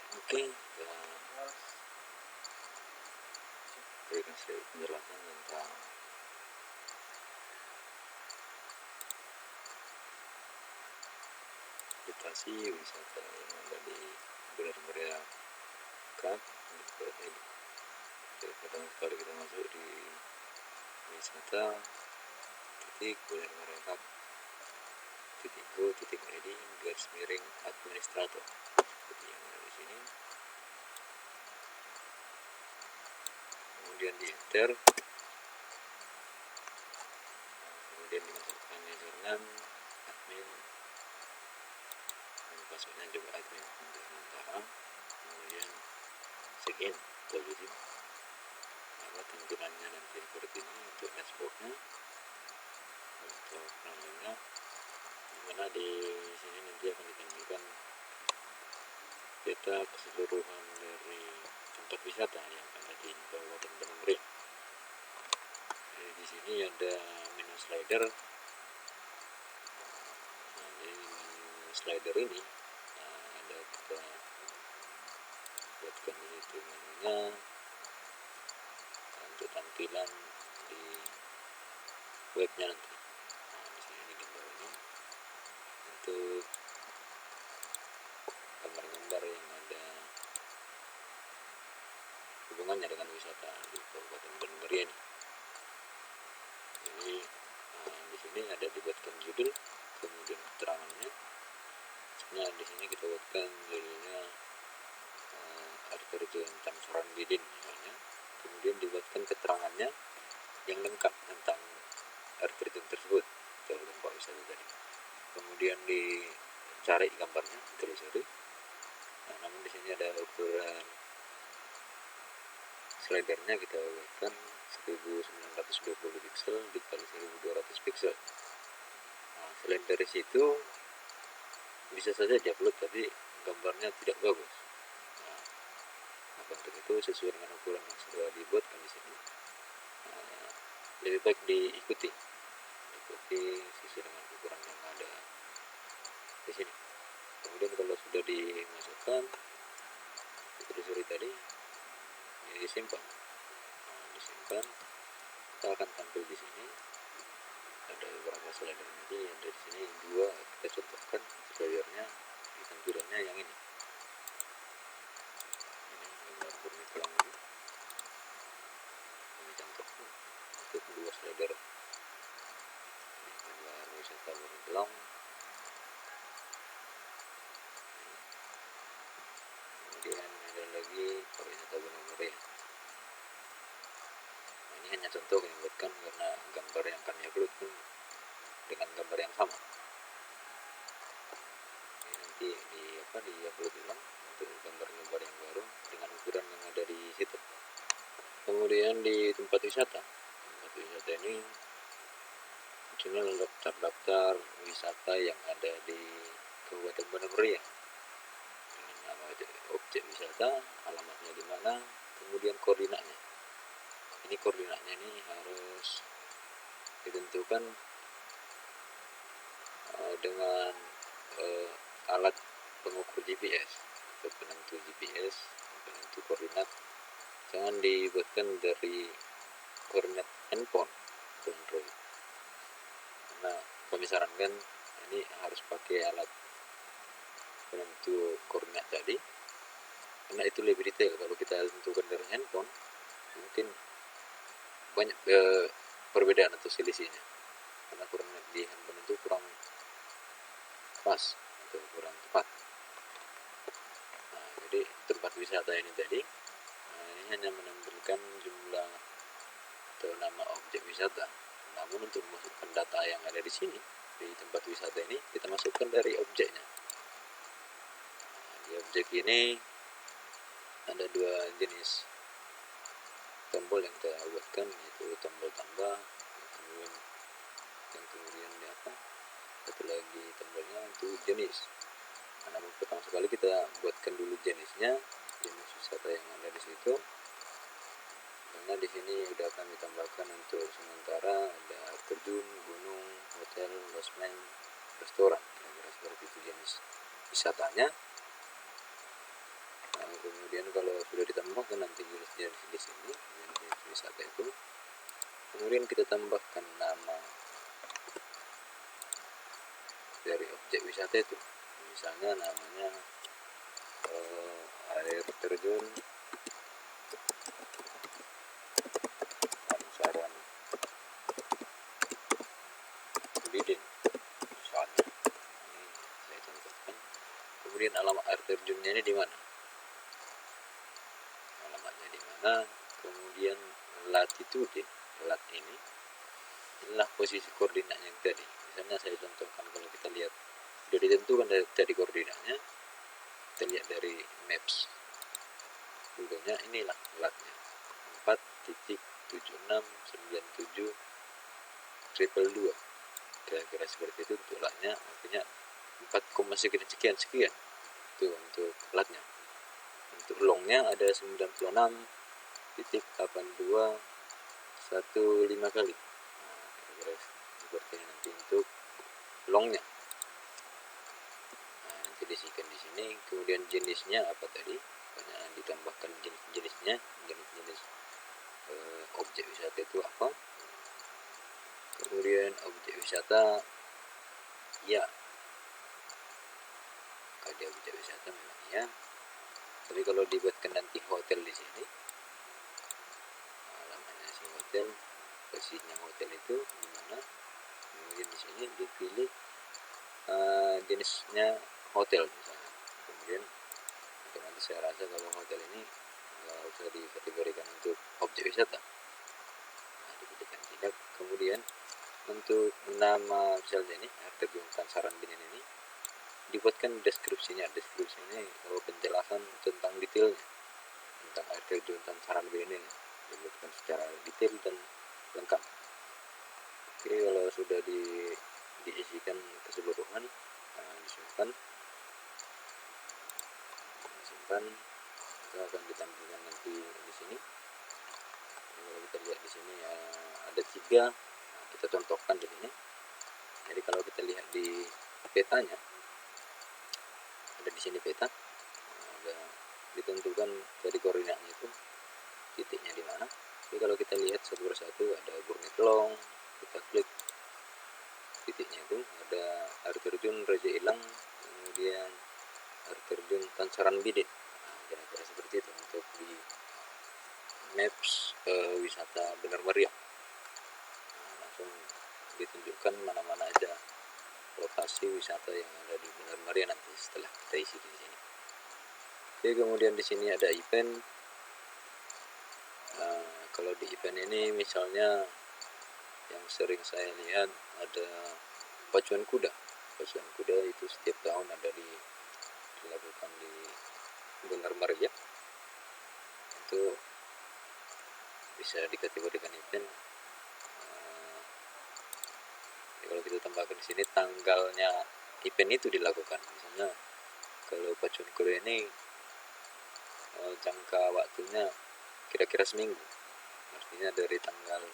Oke, kita berikan sedikit penjelasan tentang aplikasi wisata yang ada di Gunung Meriah Cup ini. Jadi, pertama kali kita masuk di wisata Gunung Meriah Cup _go_id administrator. Jadi yang ada di sini, kemudian di enter, kemudian dimasukkan username admin dan passwordnya juga admin untuk sementara, kemudian sign in atau login. Maka tampilannya nanti seperti ini untuk dashboardnya, untuk namanya, dimana di sini nanti akan ditampilkan peta keseluruhan dari tempat wisata yang ada di Kabupaten Gunung Meriah. Di sini ada menu slider. Nah, di menu slider ini ada kita buatkan di situ menunya untuk tampilan di webnya nanti. Nah, di sini gambar ini untuk gambar-gambar yang ada hubungannya dengan wisata di Kabupaten Gunung Meriah ini. Jadi di sini ada dibuatkan judul, kemudian keterangannya. Sebenarnya di sini kita buatkan judulnya air terjun Tamsoran Bidin misalnya. Kemudian dibuatkan keterangannya yang lengkap tentang air terjun tersebut atau tempat wisata tadi. Kemudian dicari gambarnya, ditelusuri. Nah, namun di sini ada ukuran slidernya, kita buatkan 1920 pixel dikali 1200 pixel. Nah, selain dari situ bisa saja diupload tapi gambarnya tidak bagus. Nah, maka untuk itu sesuai dengan ukuran yang sudah dibuatkan di sini, lebih baik diikuti sesuai dengan ukuran yang ada di sini. Kemudian kalau sudah dimasukkan, ditelusuri tadi, disimpan. Disimpan, kita akan tampil di sini. Ada beberapa slider nanti, yang dari sini dua kita contohkan slidernya di tampilannya yang ini. Ini gambar pernikahan ini contohnya untuk dua slider. Ini gambar wisata Burung. Kemudian ada lagi pariwisata Gunung Meriah. Nah, ini hanya contoh yang buatkan karena gambar yang kami upload pun dengan gambar yang sama. Ini nanti di-upload ulang untuk gambar-gambar yang baru dengan ukuran yang ada di situ. Kemudian di tempat wisata ini munculnya daftar-daftar wisata yang ada di Kabupaten Gunung Meriah dengan nama objek wisata, alamatnya di mana, kemudian koordinatnya. Ini koordinatnya ini harus ditentukan dengan alat pengukur GPS atau penentu GPS, penentu koordinat. Jangan dibuatkan dari koordinat handphone atau Android, karena kami sarankan ini harus pakai alat penentu koordinat tadi, karena itu lebih detail. Kalau kita tentukan dari handphone, mungkin banyak perbedaan atau selisihnya, karena koordinat di handphone itu kurang pas atau kurang tepat. Nah, jadi tempat wisata ini tadi, ini hanya menampilkan jumlah atau nama objek wisata. Namun untuk memasukkan data yang ada di sini, di tempat wisata ini, kita masukkan dari objeknya. Nah, di objek ini ada dua jenis tombol yang kita buatkan, yaitu tombol tambah, kemudian satu lagi tombolnya untuk jenis. Nah, namun pertama sekali kita buatkan dulu jenis wisata yang ada di situ. Karena di sini sudah kami tambahkan untuk sementara ada air terjun, gunung, hotel, losmen, restoran, kira-kira seperti itu jenis wisatanya. Kemudian kalau sudah ditambahkan nanti jenisnya di sini jenis wisata itu, kemudian kita tambahkan nama dari objek wisata itu, misalnya namanya air terjun Pansaran Bidin misalnya. Ini saya contohkan. Kemudian alamat air terjunnya ini di mana, alamatnya di mana. Kemudian latitude, lat ini inilah posisi koordinatnya yang tadi. Misalnya saya contohkan, kalau kita lihat sudah ditentukan dari koordinatnya, kita lihat dari maps tentunya inilah latnya 4.7697 kira-kira seperti itu untuk latnya, artinya 4, sekian itu untuk latnya. Untuk longnya ada 96.8215 kali. Kira-kira seperti ini nanti untuk longnya. Nanti diisikan di sini. Kemudian jenisnya apa tadi, banyak ditambahkan jenis-jenisnya, jenis objek wisata itu apa. Kemudian objek wisata, ya ada objek wisata memang ya, tapi kalau dibuatkan nanti hotel di sini, namanya si hotel, posisinya hotel itu di mana. Kemudian di sini dipilih jenisnya hotel misalnya. Kemudian otomatis saya rasa kalau hotel ini nggak usah dikategorikan untuk objek wisata, dipilihkan tidak. Kemudian untuk nama misalnya ini air terjun Pansaran Bidin ini dibuatkan deskripsinya kalau penjelasan tentang detailnya tentang air terjun Pansaran Bidin ini dibuatkan secara detail dan lengkap. Oke, kalau sudah diisikan keseluruhan, disimpan, kita akan ditampilkan nanti di sini. Kalau kita lihat di sini ada 3, kita contohkan di sini. Jadi kalau kita lihat di petanya, ada di sini peta, ada ditentukan dari koordinatnya itu titiknya di mana. Jadi kalau kita lihat satu persatu, ada Burnit-Long, kita klik titiknya itu, ada air terjun Raja Ilang, kemudian air terjun Pansaran Bidin. Kira-kira seperti itu untuk di maps wisata Benar Meriah. Langsung ditunjukkan mana-mana aja lokasi wisata yang ada di Benar Meriah nanti setelah kita isi di sini. Oke, kemudian di sini ada event. Kalau di event ini misalnya yang sering saya lihat ada pacuan kuda. Pacuan kuda itu setiap tahun ada dilakukan di Benar Meriah. Itu bisa dikategorikan event. Kalau kita tambahkan di sini tanggalnya event itu dilakukan. Misalnya kalau pacuan kuda ini jangka waktunya kira-kira seminggu, artinya dari tanggal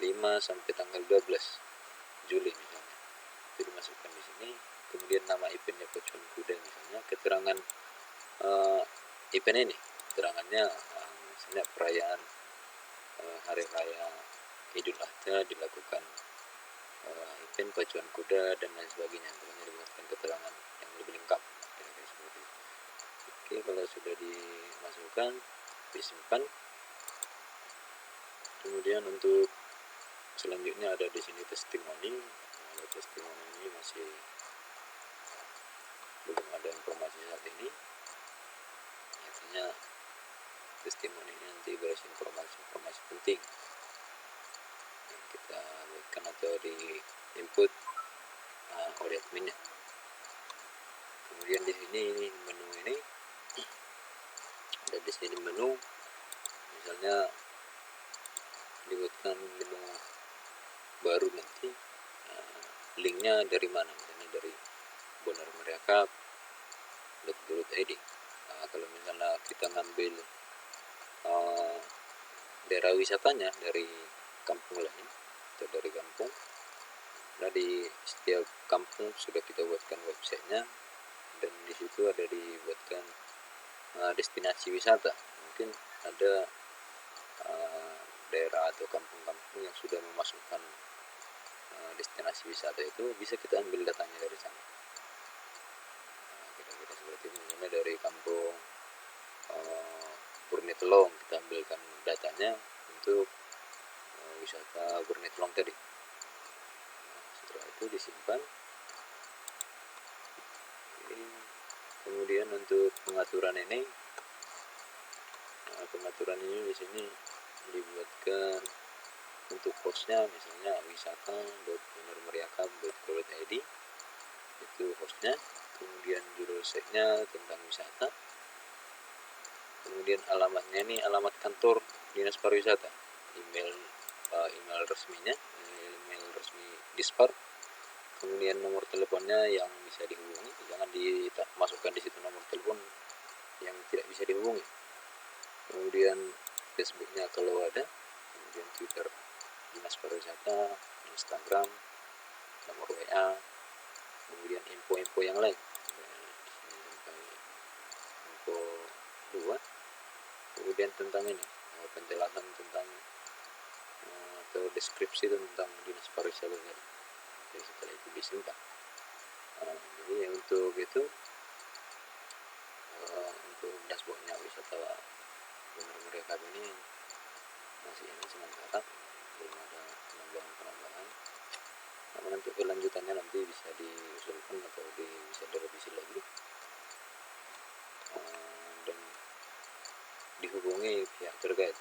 5 sampai tanggal 12 Juli misalnya, itu dimasukkan di sini. Kemudian nama eventnya pacuan kuda, misalnya keterangan event ini, keterangannya misalnya perayaan hari raya Idul Adha dilakukan event pacuan kuda dan lain sebagainya. Pokoknya dibuatkan keterangan yang lebih lengkap, kira-kira seperti itu. Oke, kalau sudah dimasukkan, disimpan. Kemudian untuk selanjutnya ada di sini testimoni. Testimoni ini masih belum ada informasi saat ini. Artinya testimoni ini nanti berisi informasi penting yang kita buatkan atau di input oleh adminnya. Kemudian di sini menu ini ada di sini menu, misalnya dibuatkan menu baru nanti, linknya dari mana, misalnya dari Benar Meriah Cup.id. Kalau misalnya kita ngambil daerah wisatanya dari kampung lain atau dari kampung, nah di setiap kampung sudah kita buatkan websitenya, dan di situ ada dibuatkan destinasi wisata. Mungkin ada daerah atau kampung-kampung yang sudah memasukkan destinasi wisata itu, bisa kita ambil datanya dari sana. Kira-kira seperti itu. Misalnya dari kampung Burnitelong, kita ambilkan datanya untuk wisata Burnitelong tadi. Setelah itu disimpan. Kemudian untuk pengaturan ini, di sini dibuatkan untuk hostnya, misalnya wisata.benermeriakap.co.id, itu hostnya. Kemudian judul-nya tentang wisata. Kemudian alamatnya ini alamat kantor dinas pariwisata, email resminya, email resmi Dispar. Kemudian nomor teleponnya yang bisa dihubungi, jangan dimasukkan di situ nomor telepon yang tidak bisa dihubungi. Kemudian Facebooknya kalau ada, kemudian Twitter dinas pariwisata, Instagram, nomor WA, kemudian info-info yang lain. Info 2. Kemudian tentang ini, penjelasan tentang atau deskripsi tentang dinas pariwisata tadi. Jadi setelah itu disimpan. Jadi untuk itu, untuk dashboardnya wisata Bener Meriakap ini masih ini sementara, belum ada penambahan. Namun untuk kelanjutannya nanti bisa diusulkan atau bisa direvisi lagi, dan dihubungi pihak terkait.